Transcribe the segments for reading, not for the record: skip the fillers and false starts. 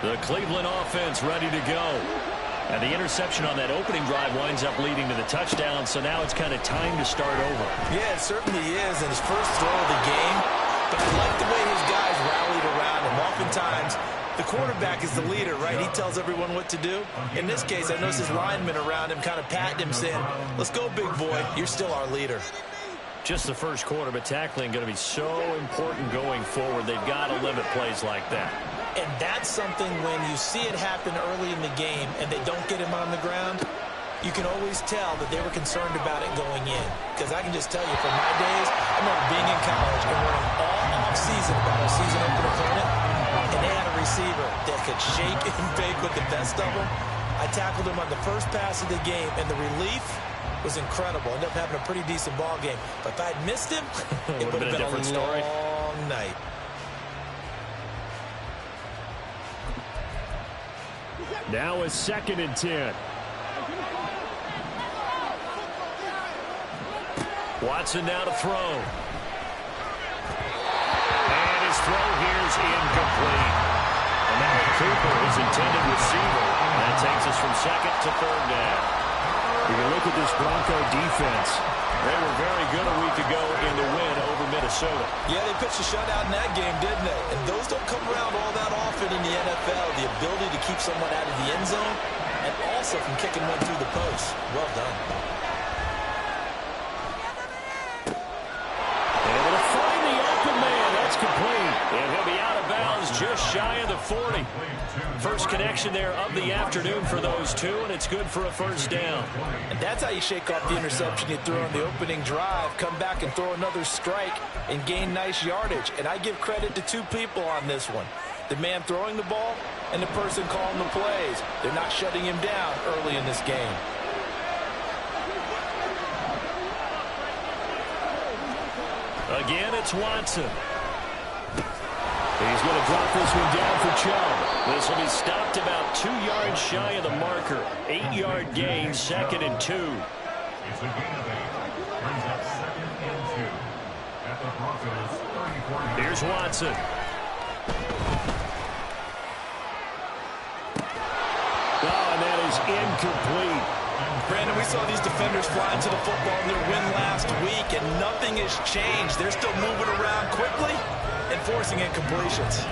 The Cleveland offense ready to go. And the interception on that opening drive winds up leading to the touchdown, so now it's kind of time to start over. Yeah, it certainly is, and his first throw of the game. But I like the way his guys rallied around him. Oftentimes, the quarterback is the leader, right? He tells everyone what to do. In this case, I noticed his linemen around him kind of patting him, saying, let's go, big boy. You're still our leader. Just the first quarter, but tackling going to be so important going forward. They've got to limit plays like that. And that's something when you see it happen early in the game and they don't get him on the ground, you can always tell that they were concerned about it going in. Because I can just tell you, from my days, I remember being in college and worrying all off-season about our season open opponent, and they had a receiver that could shake and bake with the best of them. I tackled him on the first pass of the game, and the relief was incredible. Ended up having a pretty decent ball game. But if I'd missed him, it would have been a different story. long night. Now a 2nd and 10. Watson now to throw. And his throw here is incomplete. And now Cooper, his intended receiver. That takes us from 2nd to 3rd down. If you look at this Bronco defense, they were very good a week ago in the win over Minnesota. Yeah, they pitched a shutout in that game, didn't they? And those don't come around all that often in the NFL. The ability to keep someone out of the end zone and also from kicking one through the post. Well done. Able to find the open man. That's complete. And he'll be out of bounds just shy of the 40. First connection there of the afternoon for those two, and it's good for a first down. And that's how you shake off the interception you threw on the opening drive, come back and throw another strike and gain nice yardage. And I give credit to two people on this one. The man throwing the ball and the person calling the plays. They're not shutting him down early in this game. Again, it's Watson. He's going to drop this one down for Chubb. This will be stopped about 2 yards shy of the marker. 8-yard gain, 2nd and 2. It's a gain of 8. Brings up 2nd and 2 at the Broncos' 34. Here's Watson. Oh, and that is incomplete. Brandon, we saw these defenders fly into the football in their win last week, and nothing has changed. They're still moving around quickly and forcing incompletions.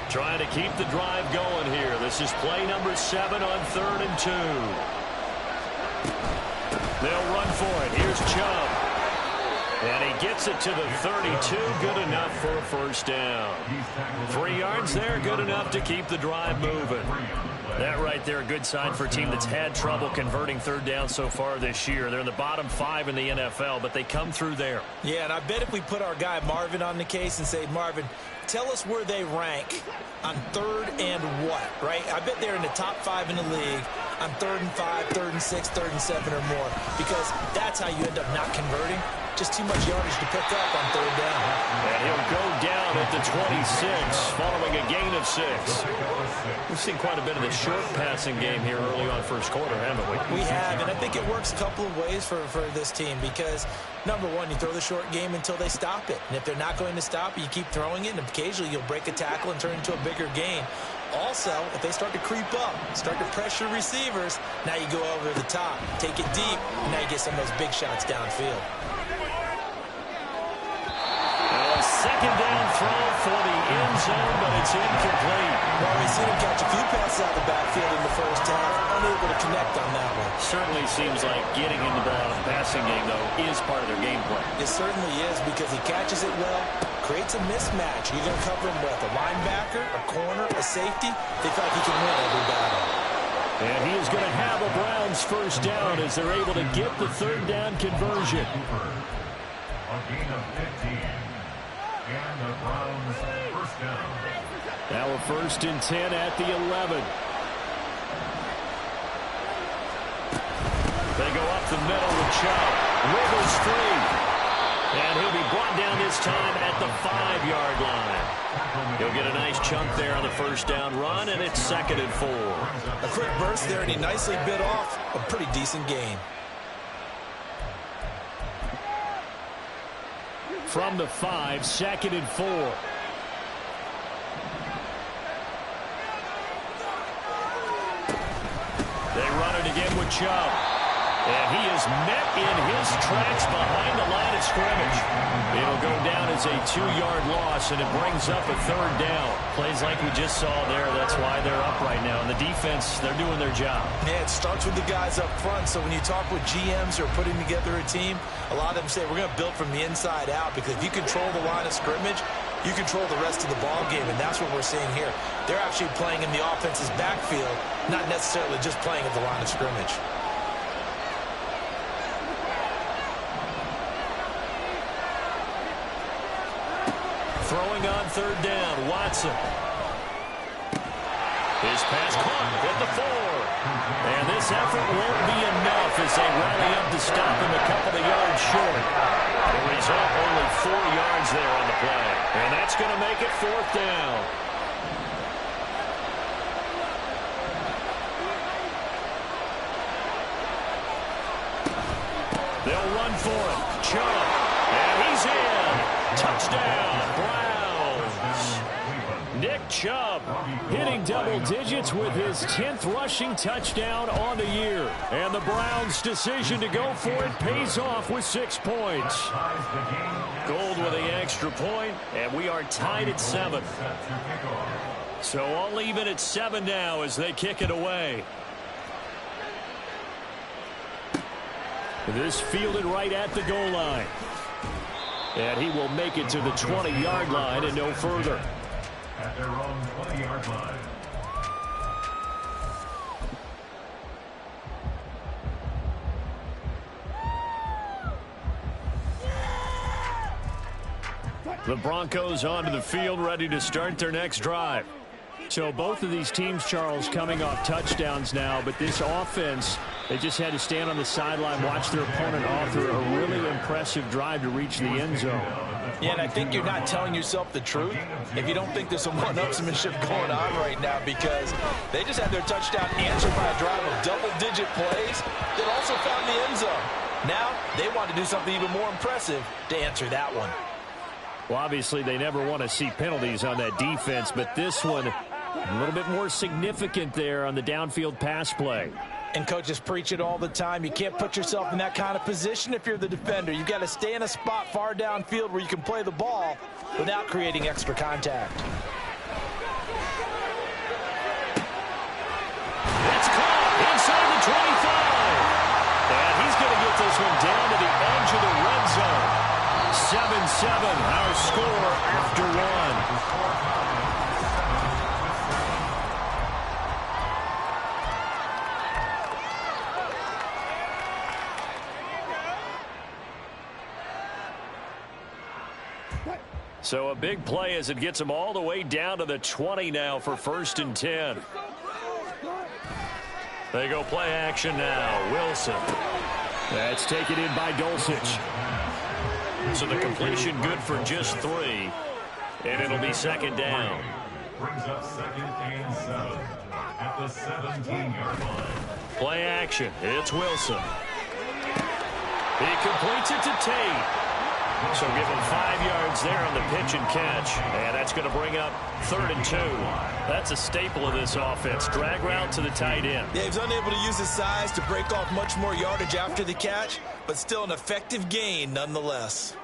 Trying to keep the drive going here. This is play number 7 on 3rd and 2. They'll run for it. Here's Chubb. And he gets it to the 32. Good enough for a first down. 3 yards there. Good enough to keep the drive moving. That right there, a good sign for a team that's had trouble converting 3rd down so far this year. They're in the bottom 5 in the NFL, but they come through there. Yeah, and I bet if we put our guy Marvin on the case and say, Marvin, tell us where they rank on 3rd and what, right? I bet they're in the top 5 in the league on 3rd and 5, 3rd and 6, 3rd and 7 or more, because that's how you end up not converting. Just too much yardage to pick up on 3rd down. And he'll go down at the 26, following a gain of 6. We've seen quite a bit of the short passing game here early on first quarter, haven't we? We have, and I think it works a couple of ways for this team because, number one, you throw the short game until they stop it. And if they're not going to stop it, you keep throwing it, and occasionally you'll break a tackle and turn it into a bigger gain. Also, if they start to creep up, start to pressure receivers, now you go over the top, take it deep, and now you get some of those big shots downfield. Second down throw for the end zone, but it's incomplete. Well, we've seen him catch a few passes out of the backfield in the first half, unable to connect on that one. Certainly seems like getting in the ball in the passing game, though, is part of their game plan. It certainly is because he catches it well, creates a mismatch. You're going to cover him with a linebacker, a corner, a safety. They feel like he can win every battle. And he is going to have a Browns first down as they're able to get the 3rd down conversion. A gain of 15. And the Browns first down. Now a 1st and 10 at the 11. They go up the middle with Chubb. Wiggles free. And he'll be brought down this time at the 5-yard line. He'll get a nice chunk there on the first down run, and it's 2nd and 4. A quick burst there, and he nicely bit off a pretty decent gain. From the 5, 2nd and 4. They run it again with Chubb. And he is met in his tracks behind the line of scrimmage. It'll go down as a 2-yard loss, and it brings up a 3rd down. Plays like we just saw there. That's why they're up right now. And the defense, they're doing their job. Yeah, it starts with the guys up front. So when you talk with GMs who are putting together a team, a lot of them say we're going to build from the inside out, because if you control the line of scrimmage, you control the rest of the ball game, and that's what we're seeing here. They're actually playing in the offense's backfield, not necessarily just playing at the line of scrimmage. Throwing on 3rd down, Watson. His pass caught at the 4. And this effort won't be enough as they rally up to stop him a couple of yards short. The result, only 4 yards there on the play. And that's going to make it 4th down. They'll run for it. Chubb. And he's in. Touchdown, Browns. Nick Chubb hitting double digits with his 10th rushing touchdown on the year. And the Browns' decision to go for it pays off with 6 points. Gold with the extra point, and we are tied at 7. So all even at 7 now as they kick it away. This fielded right at the goal line. And he will make it to the 20-yard line and no further. At their own 20-yard line. The Broncos onto the field, ready to start their next drive. So both of these teams, Charles, coming off touchdowns now, but this offense, they just had to stand on the sideline, watch their opponent author a really impressive drive to reach the end zone. Yeah, and I think you're not telling yourself the truth if you don't think there's some one-upsmanship going on right now, because they just had their touchdown answered by a drive of double-digit plays that also found the end zone. Now they want to do something even more impressive to answer that one. Well, obviously they never want to see penalties on that defense, but this one a little bit more significant there on the downfield pass play. And coaches preach it all the time. You can't put yourself in that kind of position if you're the defender. You've got to stay in a spot far downfield where you can play the ball without creating extra contact. It's caught inside the 25. And he's going to get this one down to the edge of the red zone. 7-7, our score after 1. So a big play as it gets them all the way down to the 20 now for 1st and 10. They go play action now. Wilson. That's taken in by Dulcich. So the completion good for just 3. And it'll be 2nd down. Brings up 2nd and 7 at the 17-yard line. Play action. It's Wilson. He completes it to Tate. So give him 5 yards there on the pitch and catch. And that's going to bring up 3rd and 2. That's a staple of this offense. Drag route to the tight end. Yeah, he's unable to use his size to break off much more yardage after the catch, but still an effective gain nonetheless.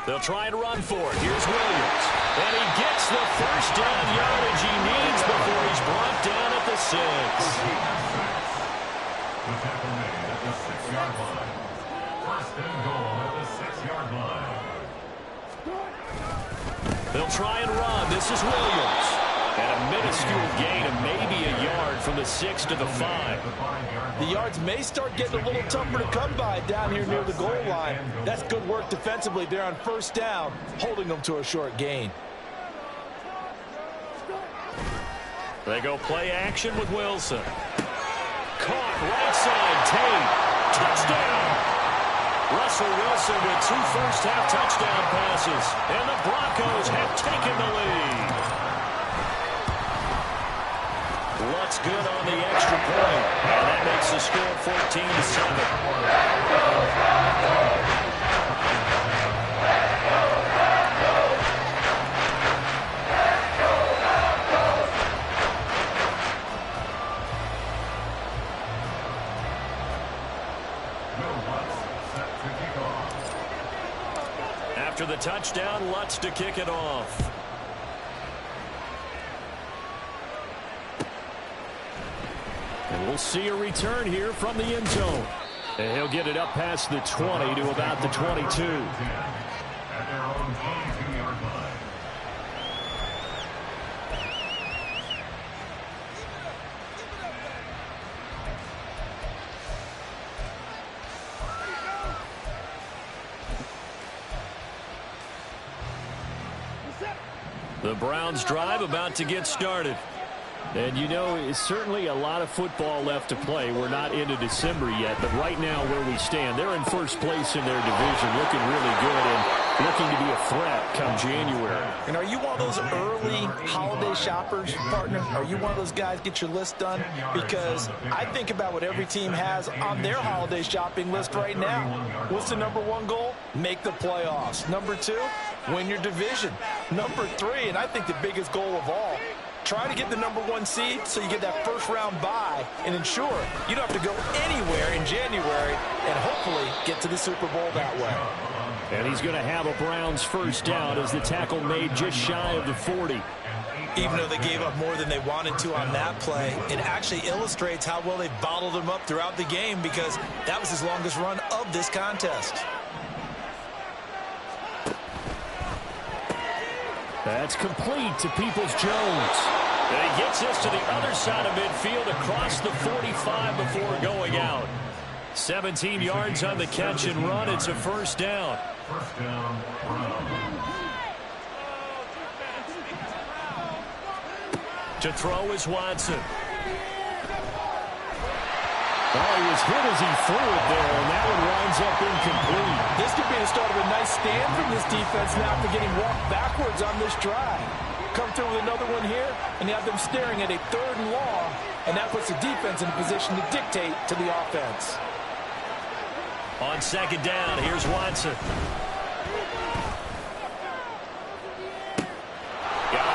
They'll try and run for it. Here's Williams. And he gets the first down yardage he needs before he's brought down at the 6. The tackle made at the 6-yard line. 1st and goal at the 6-yard line. They'll try and run. This is Williams. And a minuscule gain of maybe a yard from the 6 to the 5. The yards may start getting a little tougher to come by down here near the goal line. That's good work defensively there on 1st down, holding them to a short gain. They go play action with Wilson. Caught right side, Tate. Touchdown. Russell Wilson with 2 first-half touchdown passes. And the Broncos have taken the lead. Lutz good on the extra point. And that makes the score 14-7. After the touchdown, Lutz to kick it off. And we'll see a return here from the end zone. And he'll get it up past the 20 to about the 22. At their own 22-yard line. The Browns drive about to get started. And you know, it's certainly a lot of football left to play. We're not into December yet, but right now where we stand, they're in first place in their division, looking really good and looking to be a threat come January. And are you one of those early holiday shoppers, partner? Are you one of those guys get your list done? Because I think about what every team has on their holiday shopping list right now. What's the #1 goal? Make the playoffs. #2, win your division. #3, and I think the biggest goal of all, try to get the #1 seed so you get that first-round bye and ensure you don't have to go anywhere in January and hopefully get to the Super Bowl that way. And he's going to have a Browns first down as the tackle made just shy of the 40. Even though they gave up more than they wanted to on that play, it actually illustrates how well they bottled him up throughout the game because that was his longest run of this contest. That's complete to Peoples-Jones. And he gets us to the other side of midfield across the 45 before going out. 17 yards on the catch and run. It's a first down. First down, To throw is Watson. Oh, he was hit as he threw it there, and that one winds up incomplete. This could be the start of a nice stand from this defense now after getting walked backwards on this drive. Come through with another one here, and you have them staring at a 3rd and long, and that puts the defense in a position to dictate to the offense. On second down, here's Watson.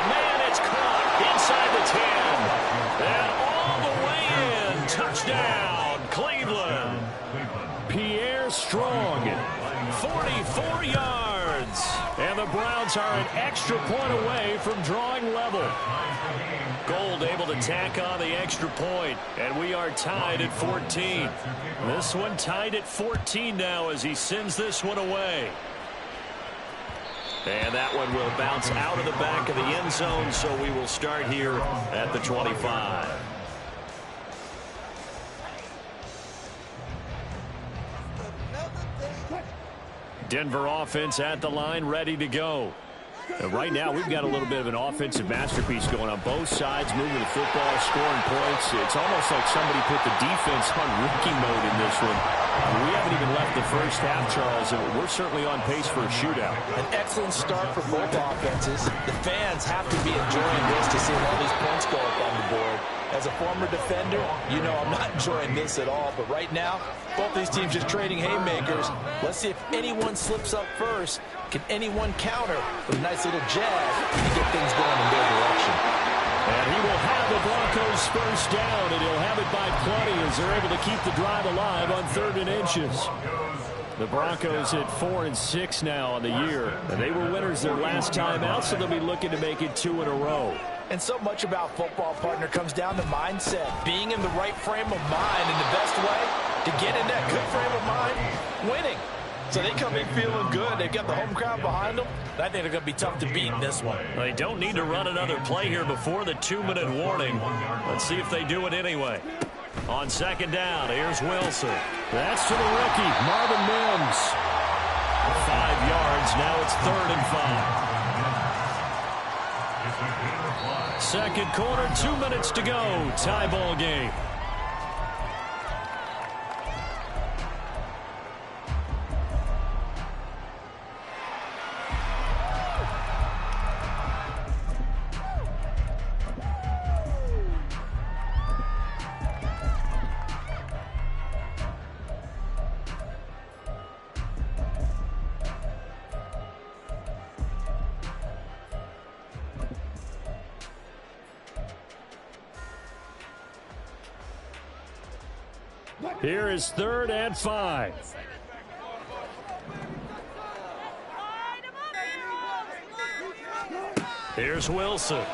Man, it's caught inside the 10. And all the way in. Touchdown, Cleveland. Pierre Strong, 44 yards. And the Browns are an extra point away from drawing level. Gold able to tack on the extra point, and we are tied at 14. This one tied at 14 now as he sends this one away. And that one will bounce out of the back of the end zone, so we will start here at the 25. Denver offense at the line, ready to go. And right now, we've got a little bit of an offensive masterpiece going on both sides, moving the football, scoring points. It's almost like somebody put the defense on rookie mode in this one. We haven't even left the first half, Charles, and we're certainly on pace for a shootout. An excellent start for both offenses. The fans have to be enjoying this to see all these points go up on the board. As a former defender, you know I'm not enjoying this at all. But right now, both these teams just trading haymakers. Let's see if anyone slips up first. Can anyone counter with a nice little jab to get things going in their direction? And he will have the Broncos first down, and he'll have it by plenty as they're able to keep the drive alive on 3rd and inches. The Broncos at 4-6 now on the year, and they were winners their last time out, so they'll be looking to make it 2 in a row. And so much about football, partner, comes down to mindset. Being in the right frame of mind, and the best way to get in that good frame of mind, winning. So they come in feeling good. They've got the home crowd behind them. I think they're going to be tough to beat in this one. They don't need to run another play here before the 2-minute warning. Let's see if they do it anyway. On second down, here's Wilson. That's to the rookie, Marvin Mims. 5 yards, now it's 3rd and 5. Second quarter, 2 minutes to go. Tie ball game. Here is 3rd and 5. Here's Wilson.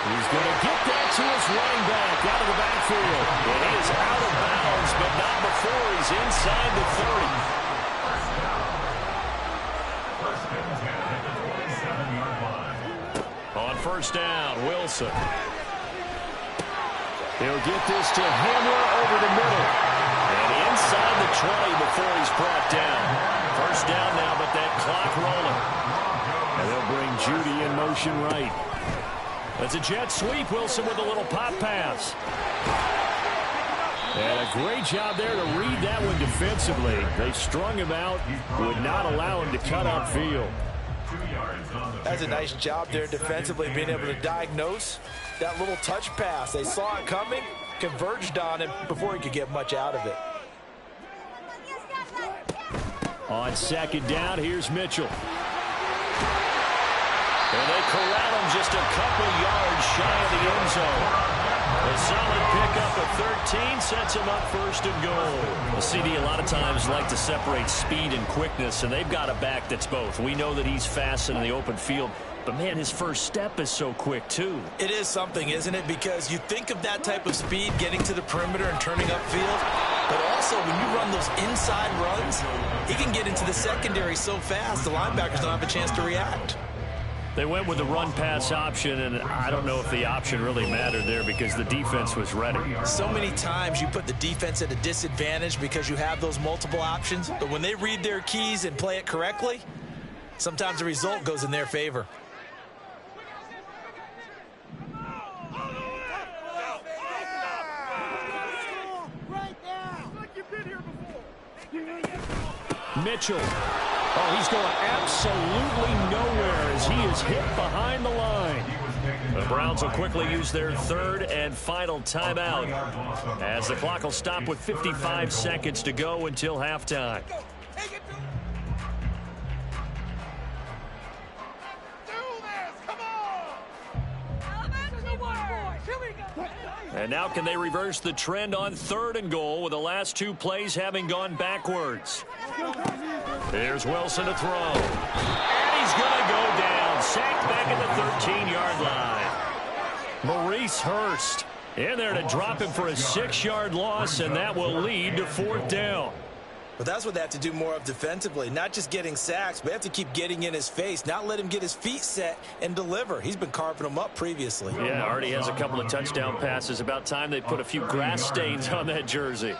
He's going to get that to his running back out of the backfield. And he is out of bounds, but not before he's inside the 30. On 1st down, Wilson. He'll get this to Hamler over the middle. And inside the 20 before he's brought down. 1st down now, but that clock rolling. And they'll bring Judy in motion right. That's a jet sweep. Wilson with a little pop pass. And a great job there to read that one defensively. They strung him out, would not allow him to cut upfield. That's a nice job there defensively, being able to diagnose that little touch pass. They saw it coming, converged on him before he could get much out of it. On 2nd down, here's Mitchell. And they corral him just a couple yards shy of the end zone. A solid pickup of 13 sets him up 1st and goal. The CD a lot of times like to separate speed and quickness, and they've got a back that's both. We know that he's fast in the open field, but, man, his first step is so quick, too. It is something, isn't it? Because you think of that type of speed getting to the perimeter and turning upfield, but also when you run those inside runs, he can get into the secondary so fast the linebackers don't have a chance to react. They went with the run-pass option, and I don't know if the option really mattered there because the defense was ready. So many times you put the defense at a disadvantage because you have those multiple options, but when they read their keys and play it correctly, sometimes the result goes in their favor. Mitchell. Oh, he's going absolutely nowhere as he is hit behind the line. The Browns will quickly use their 3rd and final timeout as the clock will stop with 55 seconds to go until halftime. And now can they reverse the trend on 3rd and goal with the last 2 plays having gone backwards? Here's Wilson to throw. And he's going to go down. Sacked back at the 13-yard line. Maurice Hurst in there to drop him for a 6-yard loss, and that will lead to 4th down. But that's what they have to do more of defensively, not just getting sacks, but they have to keep getting in his face, not let him get his feet set and deliver. He's been carving them up previously. Yeah, already has a couple of touchdown passes. About time they put a few grass stains on that jersey.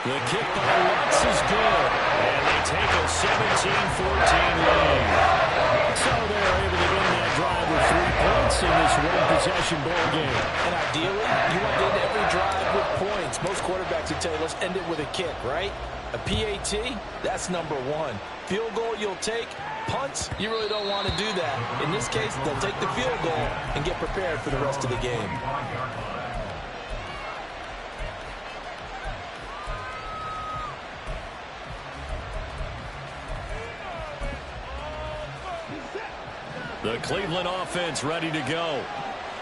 The kick by Lutz is good, and they take a 17-14 lead. So they're able to win that drive with 3 points in this one-possession ball game. And ideally, you want to end every drive with points. Most quarterbacks would tell you, let's end it with a kick, right? A PAT, that's number 1. Field goal you'll take. Punts, you really don't want to do that. In this case, they'll take the field goal and get prepared for the rest of the game. The Cleveland offense ready to go.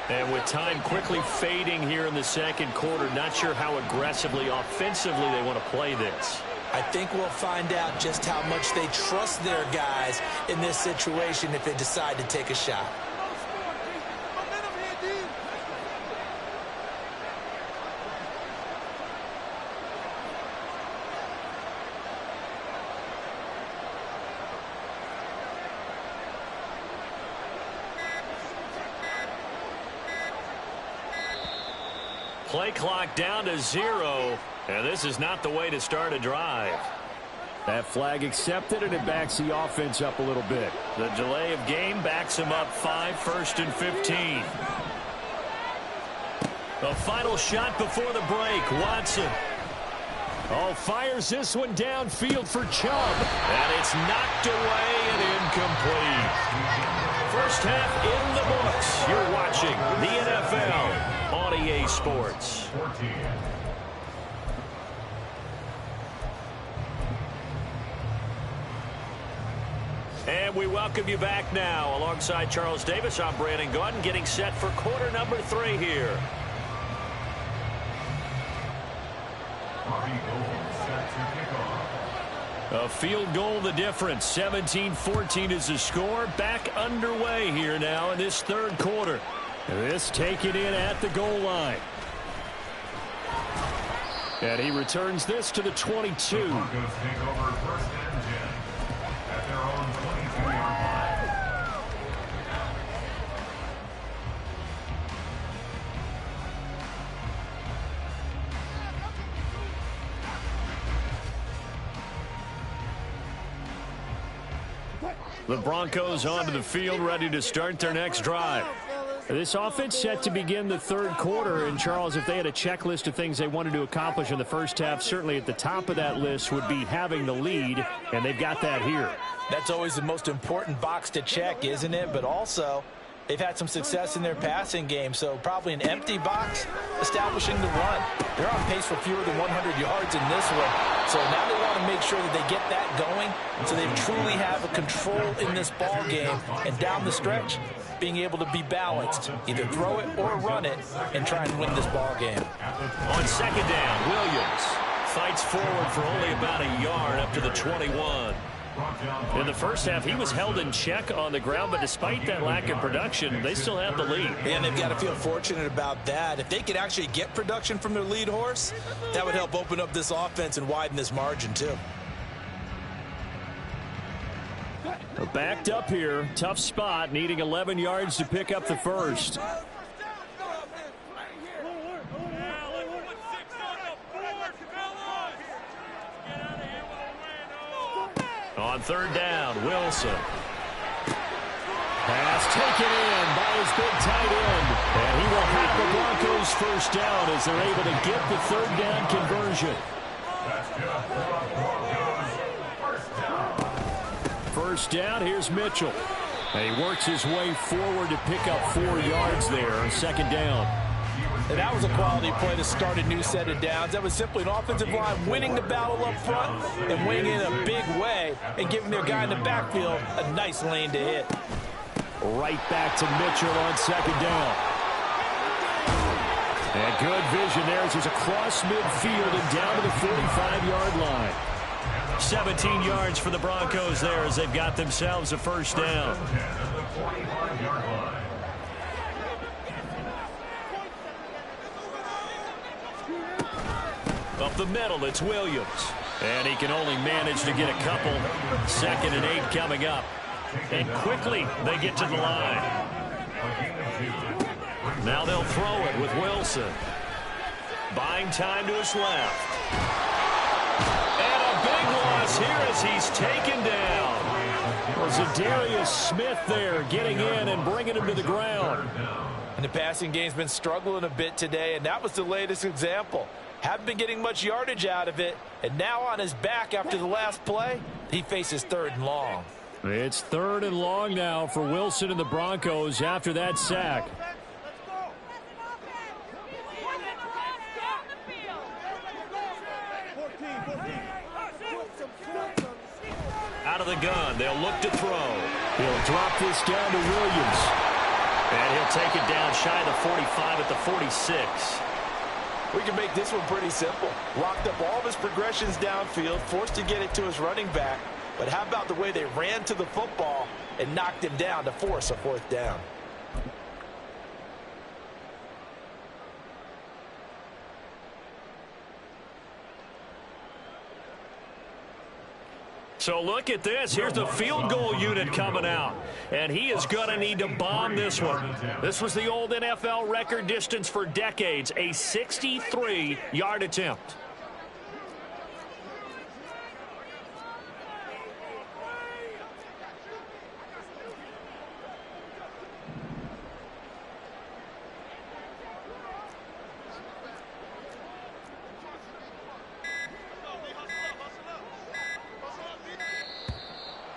And with time quickly fading here in the 2nd quarter, not sure how aggressively, offensively they want to play this. I think we'll find out just how much they trust their guys in this situation if they decide to take a shot. Play clock down to 0, and this is not the way to start a drive. That flag accepted, and it backs the offense up a little bit. The delay of game backs him up 5, 1st and 15. The final shot before the break, Watson. Oh, fires this one downfield for Chubb. And it's knocked away and incomplete. first half in the books. You're watching the NFL on EA Sports. 14. And we welcome you back now. Alongside Charles Davis, I'm Brandon Gaudin, getting set for quarter number 3 here. Bobby Gold set to kick off. A field goal the difference. 17-14 is the score. Back underway here now in this third quarter. This taken in at the goal line. And he returns this to the 22. The Broncos take over first and 10 at their own 22-yard line. The Broncos onto the field, ready to start their next drive. This offense set to begin the third quarter. And, Charles, if they had a checklist of things they wanted to accomplish in the first half, certainly at the top of that list would be having the lead, and they've got that here. That's always the most important box to check, isn't it? But also, they've had some success in their passing game, so probably an empty box establishing the run. They're on pace for fewer than 100 yards in this one, so now they want to make sure that they get that going so they truly have a control in this ball game, and down the stretch, being able to be balanced, either throw it or run it, and try and win this ball game. On second down, Williams fights forward for only about a yard up to the 21. In the first half, he was held in check on the ground, but despite that lack of production, they still have the lead. And they've got to feel fortunate about that. If they could actually get production from their lead horse, that would help open up this offense and widen this margin, too. Backed up here, tough spot, needing 11 yards to pick up the first. On third down, Wilson. Pass taken in by his big tight end. And he will have the Broncos first down as they're able to get the third down conversion. First down, here's Mitchell. And he works his way forward to pick up 4 yards there on second down. And that was a quality play to start a new set of downs. That was simply an offensive line winning the battle up front and winning in a big way and giving their guy in the backfield a nice lane to hit. Right back to Mitchell on second down. And good vision there as he's across midfield and down to the 45-yard line. 17 yards for the Broncos there as they've got themselves a first down. Up the middle, it's Williams. And he can only manage to get a couple. 2nd and 8 coming up. And quickly they get to the line. Now they'll throw it with Wilson. Buying time to his left. And a big loss here as he's taken down. Was Zadarius Smith there getting in and bringing him to the ground. And the passing game's been struggling a bit today, and that was the latest example. Haven't been getting much yardage out of it, and now on his back after the last play, he faces 3rd and long. It's 3rd and long now for Wilson and the Broncos after that sack. Out of the gun, they'll look to throw. He'll drop this down to Williams. And he'll take it down shy of the 45 at the 46. We can make this one pretty simple. Locked up all of his progressions downfield, forced to get it to his running back. But how about the way they ran to the football and knocked him down to force a 4th down? So look at this. Here's the field goal unit coming out. And he is going to need to bomb this one. This was the old NFL record distance for decades, a 63-yard attempt.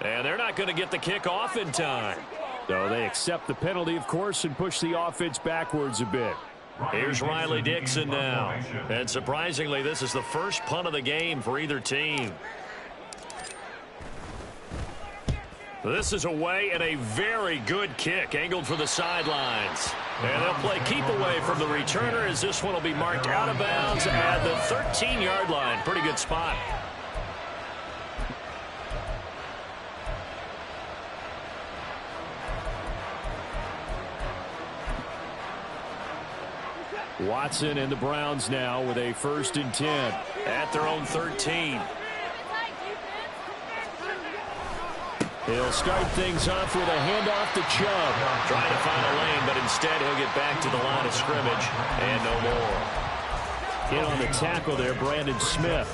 And they're not going to get the kick off in time. So they accept the penalty, of course, and push the offense backwards a bit. Here's Riley Dixon now. And surprisingly, this is the first punt of the game for either team. This is away and a very good kick angled for the sidelines. And they'll play keep away from the returner as this one will be marked out of bounds at the 13-yard line. Pretty good spot. Watson and the Browns now with a 1st and 10 at their own 13. He'll start things off with a handoff to Chubb. Trying to find a lane, but instead he'll get back to the line of scrimmage and no more. In on the tackle there, Brandon Smith.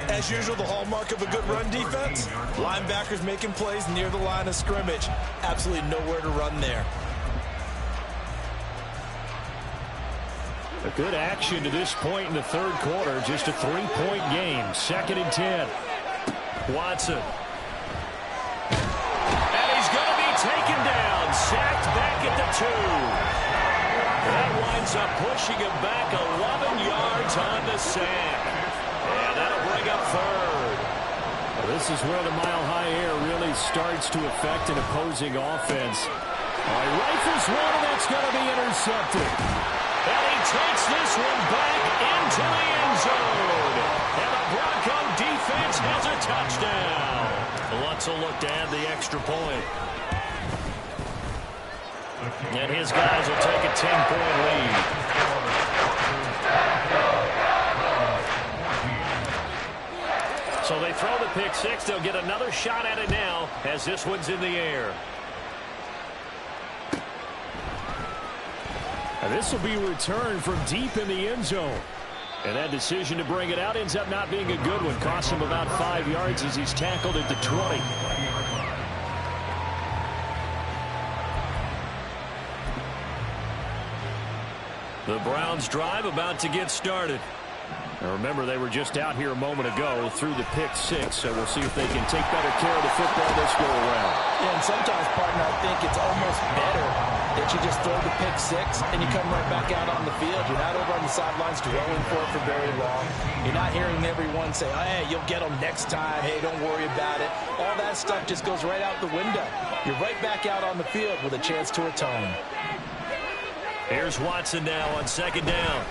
As usual, the hallmark of a good run defense. Linebackers making plays near the line of scrimmage. Absolutely nowhere to run there. A good action to this point in the 3rd quarter. Just a 3-point game. 2nd and 10. Watson. And he's going to be taken down. Sacked back at the 2. That winds up pushing him back 11 yards on the sack. And that'll bring up 3rd. Well, this is where the mile-high air really starts to affect an opposing offense. Rifles one, and that's going to be intercepted. And he takes this one back into the end zone. And the Bronco defense has a touchdown. Lutz will look to add the extra point. And his guys will take a 10-point lead. So they throw the pick six. They'll get another shot at it now as this one's in the air. And this will be returned from deep in the end zone. And that decision to bring it out ends up not being a good one. Costs him about 5 yards as he's tackled at the 20. The Browns drive about to get started. Now remember, they were just out here a moment ago through the pick six, so we'll see if they can take better care of the football this go around. Yeah, and sometimes, partner, I think it's almost better that you just throw the pick six and you come right back out on the field. You're not over on the sidelines dwelling for it for very long. You're not hearing everyone say, oh, hey, you'll get them next time. Hey, don't worry about it. All that stuff just goes right out the window. You're right back out on the field with a chance to atone. Here's Watson now on 2nd down.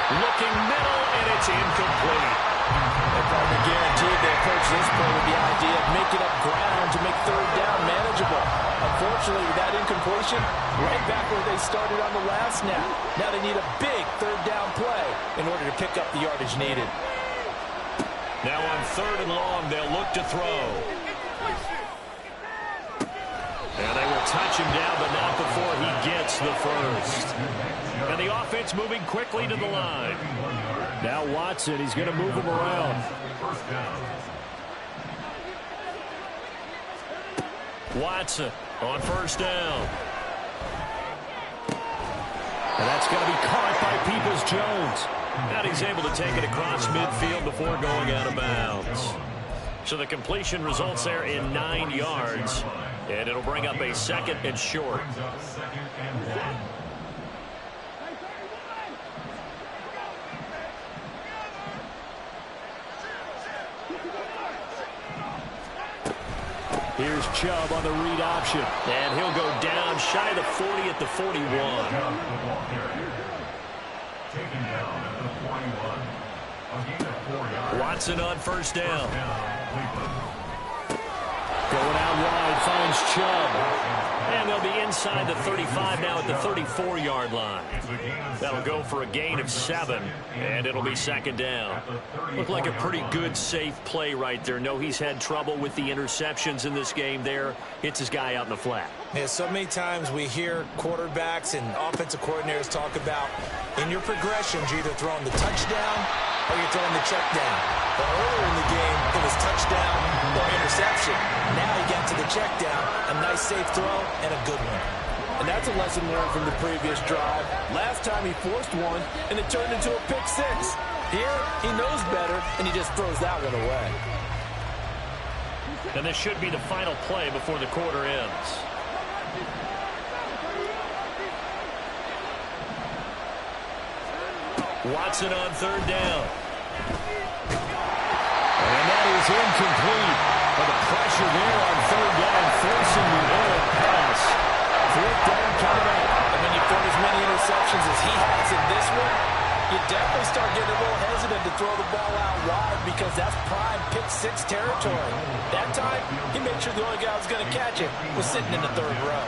Looking middle, and it's incomplete. The partner guaranteed they approach this play with the idea of making up ground to make 3rd down manageable. Unfortunately, with that incompletion, right back where they started on the last snap. Now they need a big 3rd down play in order to pick up the yardage needed. Now on 3rd and long, they'll look to throw. And they will touch him down, but not before he gets the first. And the offense moving quickly to the line. Now Watson, he's going to move him around. Watson on 1st down. And that's going to be caught by Peoples-Jones. And he's able to take it across midfield before going out of bounds. So the completion results there in 9 yards. And it'll bring up a 2nd and short. Here's Chubb on the read option. And he'll go down shy of the 40 at the 41. Watson on 1st down. Going out wide, finds Chubb. And they'll be inside the 35 now at the 34-yard line. That'll go for a gain of 7, and it'll be 2nd down. Looked like a pretty good, safe play right there. No, he's had trouble with the interceptions in this game there. Hits his guy out in the flat. Yeah, so many times we hear quarterbacks and offensive coordinators talk about in your progressions, you're either throwing the touchdown or you're throwing the check down. But earlier in the game, it was touchdown or interception. Now you get to the check down, a nice safe throw, and a good one. And that's a lesson learned from the previous drive. Last time he forced one, and it turned into a pick six. Here, he knows better, and he just throws that one away. And this should be the final play before the quarter ends. Watson on third down. And that is incomplete. But the pressure there on third down, forcing the errant pass. Fourth down coming up. And when you throw as many interceptions as he has in this one, you definitely start getting a little hesitant to throw the ball out wide because that's prime pick six territory. That time, he made sure the only guy who was going to catch it was sitting in the third row.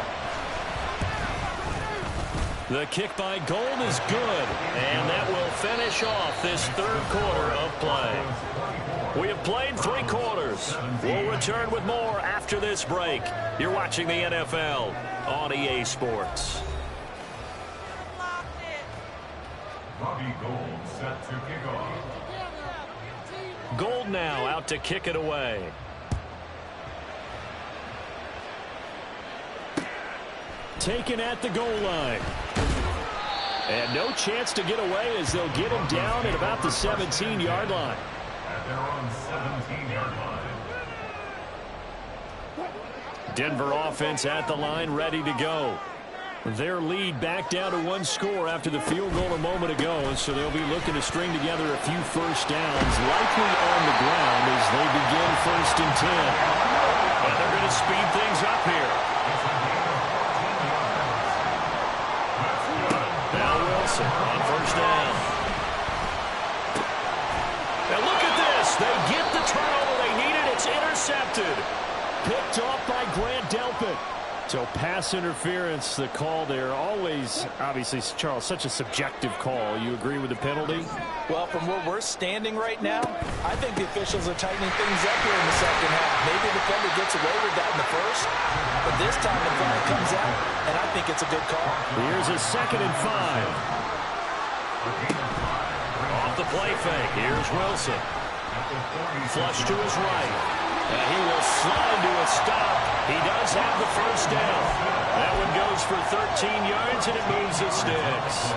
The kick by Gould is good, and that will finish off this third quarter of play. We have played 3 quarters. We'll return with more after this break. You're watching the NFL on EA Sports. Robbie Gould set to kick off. Gould now out to kick it away. Taken at the goal line. And no chance to get away as they'll get him down at about the 17-yard line. At their own 17-yard line. Denver offense at the line, ready to go. Their lead back down to 1 score after the field goal a moment ago, so they'll be looking to string together a few first downs, likely on the ground as they begin 1st and 10. And they're going to speed things up here. Now Wilson on 1st down. Now look at this. They get the turnover they needed. It's intercepted. Picked off by Grant Delpit. So pass interference, the call there. Always, obviously, Charles, such a subjective call. You agree with the penalty? Well, from where we're standing right now, I think the officials are tightening things up here in the second half. Maybe the defender gets away with that in the first, but this time the flag comes out, and I think it's a good call. Here's a 2nd and 5. Off the play fake. Here's Wilson. Flush to his right. And he will slide to a stop. He does have the 1st down. That one goes for 13 yards, and it moves the sticks.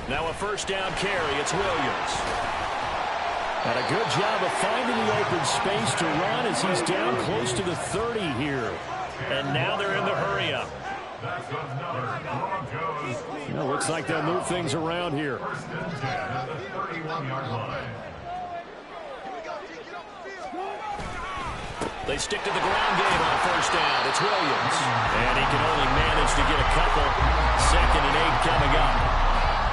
Now a 1st down carry. It's Williams. And a good job of finding the open space to run as he's down close to the 30 here. And now they're in the hurry-up. Looks like they'll move things around here. 1st and 10 at the 31-yard line. They stick to the ground game on 1st down. It's Williams. And he can only manage to get a couple. 2nd and 8 coming up.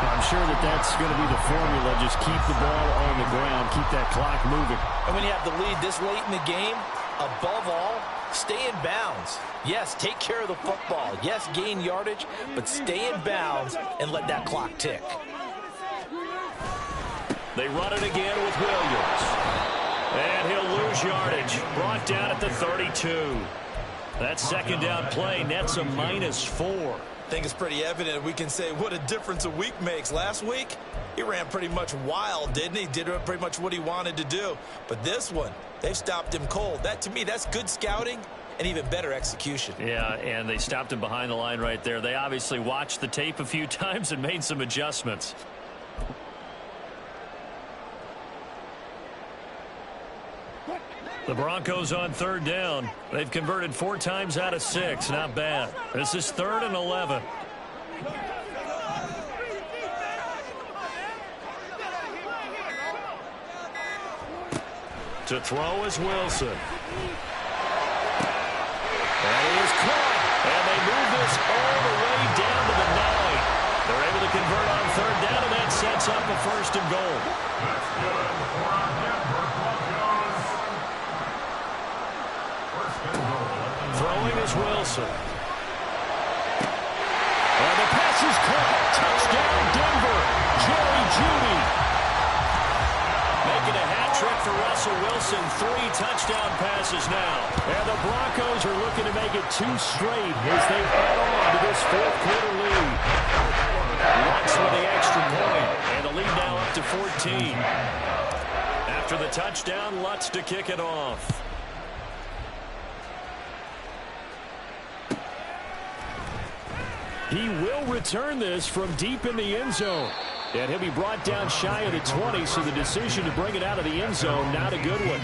I'm sure that's going to be the formula. Just keep the ball on the ground. Keep that clock moving. And when you have the lead this late in the game, above all, stay in bounds. Yes, take care of the football. Yes, gain yardage, but stay in bounds and let that clock tick. They run it again with Williams. And he'll lose yardage. Brought down at the 32. That 2nd down play nets a -4. I think it's pretty evident we can say what a difference a week makes. Last week, he ran pretty much wild, didn't he? Did pretty much what he wanted to do. But this one, they've stopped him cold. That, to me, that's good scouting and even better execution. Yeah, and they stopped him behind the line right there. They obviously watched the tape a few times and made some adjustments. The Broncos on 3rd down. They've converted 4 times out of 6. Not bad. This is 3rd and 11. To throw is Wilson. And he is caught. And they move this all the way down to the 9. They're able to convert on 3rd down, and that sets up a 1st and goal. That's good for our Denver Broncos. 1st and goal. Throwing is Wilson. And the pass is caught. Touchdown, Denver. Jerry Jeudy. Making a hat trick for Russell Wilson. 3 touchdown passes now. And the Broncos are looking to make it 2 straight as they add on to this 4th quarter lead. Lutz with the extra point. And the lead now up to 14. After the touchdown, Lutz to kick it off. He will return this from deep in the end zone. And he'll be brought down shy of the 20, so the decision to bring it out of the end zone, not a good one.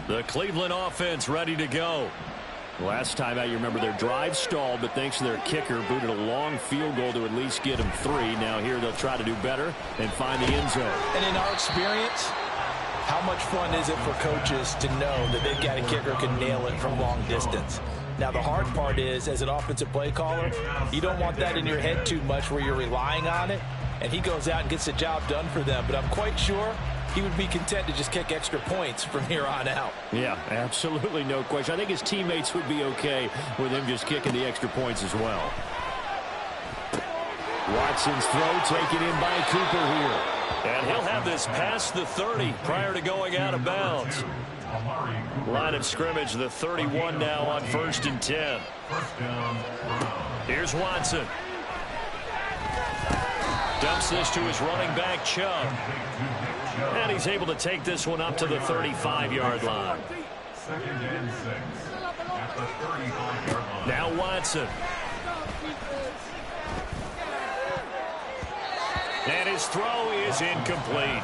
The Cleveland offense ready to go. Last time out, you remember their drive stalled, but thanks to their kicker, booted a long field goal to at least get them 3. Now here they'll try to do better and find the end zone. And in our experience, how much fun is it for coaches to know that they've got a kicker who can nail it from long distance? Now, the hard part is, as an offensive play caller, you don't want that in your head too much where you're relying on it, and he goes out and gets the job done for them. But I'm quite sure he would be content to just kick extra points from here on out. Yeah, absolutely no question. I think his teammates would be okay with him just kicking the extra points as well. Watson's throw taken in by Cooper here. And he'll have this past the 30 prior to going out of bounds. Line of scrimmage, the 31 now on 1st and 10. Here's Watson. Dumps this to his running back, Chubb. And he's able to take this one up to the 35-yard line. Now Watson. And his throw is incomplete.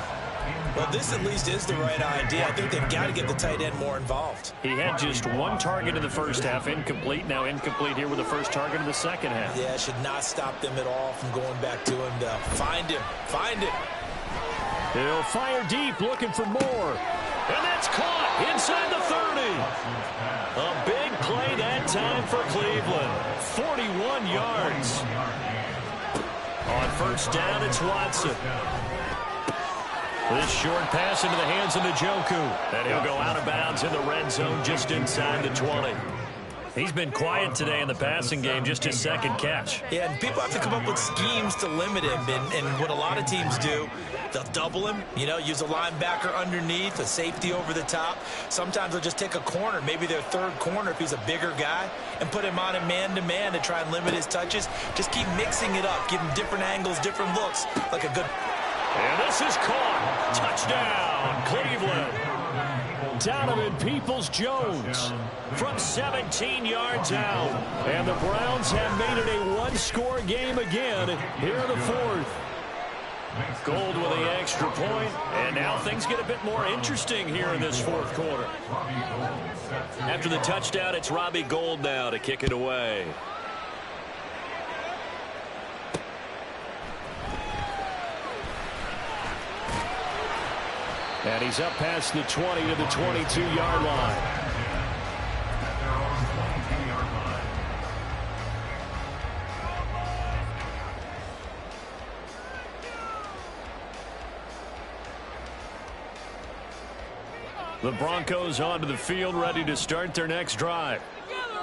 Well, this at least is the right idea. I think they've got to get the tight end more involved. He had just one target in the first half, incomplete. Now incomplete here with the first target in the second half. Yeah, should not stop them at all from going back to him to find him. Find him. He'll fire deep, looking for more. And that's caught inside the 30. A big play that time for Cleveland. 41 yards. On first down, it's Watson. This short pass into the hands of Njoku. And he'll go out of bounds in the red zone just inside the 20. He's been quiet today in the passing game, just his second catch. Yeah, and people have to come up with schemes to limit him. And what a lot of teams do, they'll double him, use a linebacker underneath, a safety over the top. Sometimes they'll just take a corner, maybe their third corner if he's a bigger guy, and put him on a man-to-man to try and limit his touches. Just keep mixing it up, give him different angles, different looks, like a good... And this is caught. Touchdown, Cleveland. Donovan Peoples-Jones from 17 yards out. And the Browns have made it a one-score game again here in the fourth. Gold with the extra point, and now things get a bit more interesting here in this fourth quarter. After the touchdown, it's Robbie Gould now to kick it away. And he's up past the 20 to the 22-yard line. The Broncos onto the field, ready to start their next drive.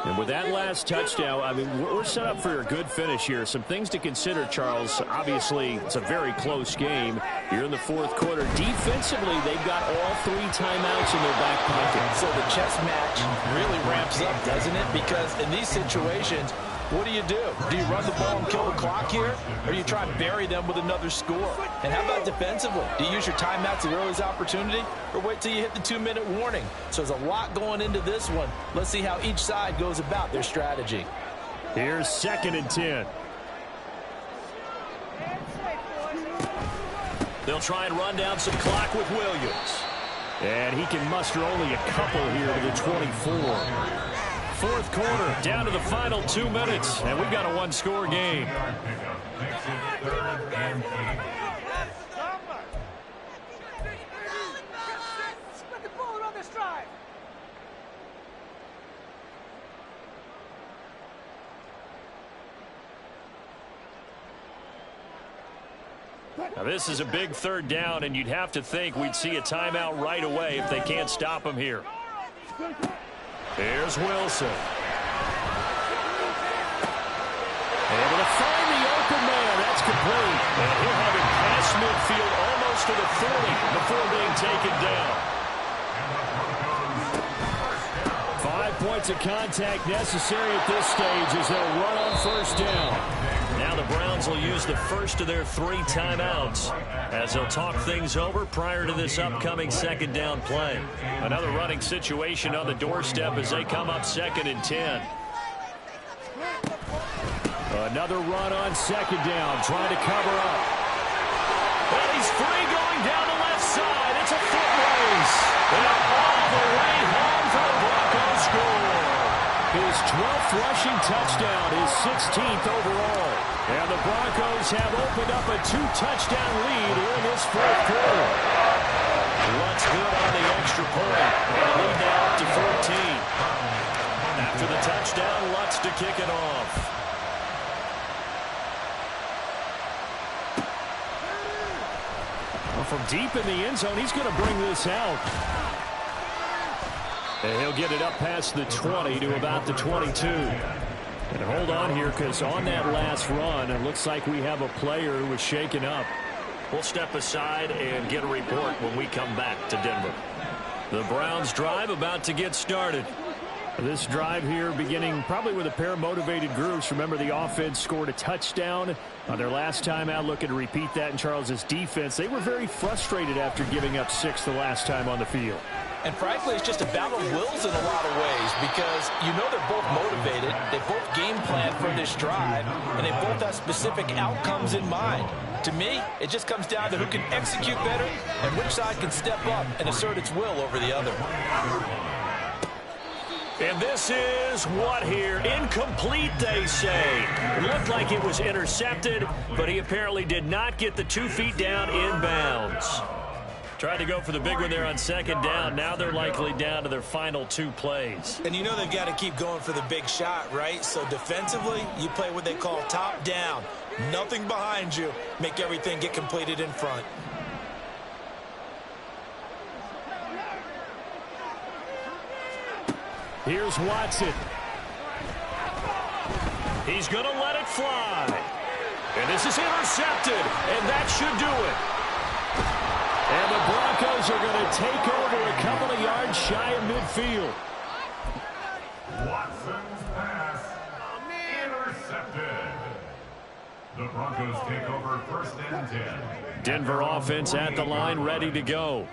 And with that last touchdown, I mean, we're set up for a good finish here. Some things to consider, Charles. Obviously, it's a very close game. You're in the fourth quarter. Defensively, they've got all 3 timeouts in their back pocket. So the chess match really ramps up, doesn't it? Because in these situations, what do? Do you run the ball and kill the clock here? Or do you try and bury them with another score? And how about defensively? Do you use your timeouts at earliest opportunity? Or wait till you hit the 2-minute warning? So there's a lot going into this one. Let's see how each side goes about their strategy. Here's 2nd and 10. They'll try and run down some clock with Williams. And he can muster only a couple here to the 24. Fourth quarter, down to the final 2 minutes, and we've got a one-score game. Now this is a big third down, and you'd have to think we'd see a timeout right away if they can't stop him here. Here's Wilson. Able to find the open man. That's complete. And he'll have it past midfield almost to the 40 before being taken down. 5 points of contact necessary at this stage as they'll run on first down. Now the Browns Browns will use the first of their 3 timeouts as they'll talk things over prior to this upcoming second down play. Another running situation on the doorstep as they come up 2nd and 10. Another run on second down, trying to cover up. And he's free going down the left side. It's a foot race. And all the way home for the Broncos score. His 12th rushing touchdown, his 16th overall. And the Broncos have opened up a 2-touchdown lead here in this 4th quarter. Lutz good on the extra point. And lead now up to 14. After the touchdown, Lutz to kick it off. From deep in the end zone, he's going to bring this out. And he'll get it up past the 20 to about the 22. And hold on here, because on that last run, it looks like we have a player who was shaken up. We'll step aside and get a report when we come back to Denver. The Browns drive about to get started. This drive here beginning probably with a pair of motivated groups. Remember, the offense scored a touchdown on their last time out, looking to repeat that in Charles' defense. They were very frustrated after giving up 6 the last time on the field. And frankly, it's just a battle of wills in a lot of ways, because you know they're both motivated, they both game plan for this drive, and they both have specific outcomes in mind. To me, it just comes down to who can execute better and which side can step up and assert its will over the other. And this is what here? Incomplete, they say. It looked like it was intercepted, but he apparently did not get the 2 feet down inbounds. Tried to go for the big one there on second down. Now they're likely down to their final 2 plays. And you know they've got to keep going for the big shot, right? So defensively, you play what they call top down. Nothing behind you. Make everything get completed in front. Here's Watson. He's going to let it fly. And this is intercepted, and that should do it. And the Broncos are going to take over a couple of yards shy of midfield. Watson's pass intercepted. The Broncos take over 1st and 10. Denver offense at the line, ready to go.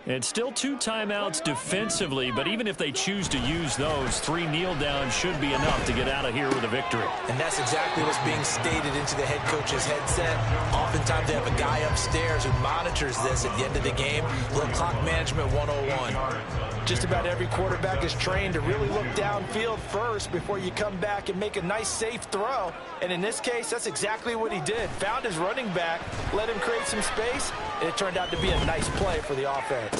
It's still 2 timeouts defensively, but even if they choose to use those, 3 kneel downs should be enough to get out of here with a victory. And that's exactly what's being stated into the head coach's headset. Oftentimes they have a guy upstairs who monitors this at the end of the game. Little clock management 101. Just about every quarterback is trained to really look downfield first before you come back and make a nice, safe throw. And in this case, that's exactly what he did. Found his running back, let him create some space, and it turned out to be a nice play for the offense.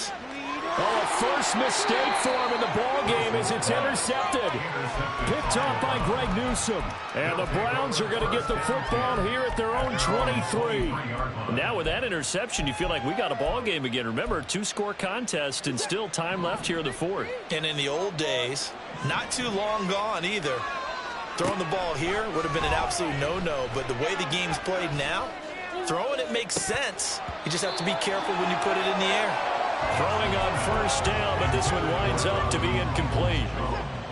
Oh, a first mistake for him in the ball game as it's intercepted. Picked off by Greg Newsome. And the Browns are going to get the football here at their own 23. Now with that interception, you feel like we got a ball game again. Remember, 2-score contest and still time left here in the 4th. And in the old days, not too long gone either. Throwing the ball here would have been an absolute no-no, but the way the game's played now, throwing it makes sense. You just have to be careful when you put it in the air. Throwing on 1st down, but this one winds up to be incomplete.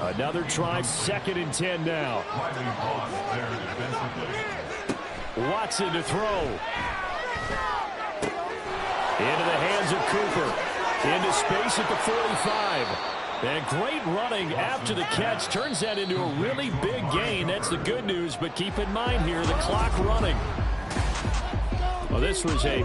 Another try, 2nd and 10 now. Watson to throw. Into the hands of Cooper. Into space at the 45. And great running after the catch. Turns that into a really big gain. That's the good news, but keep in mind here, the clock running. Well, this was a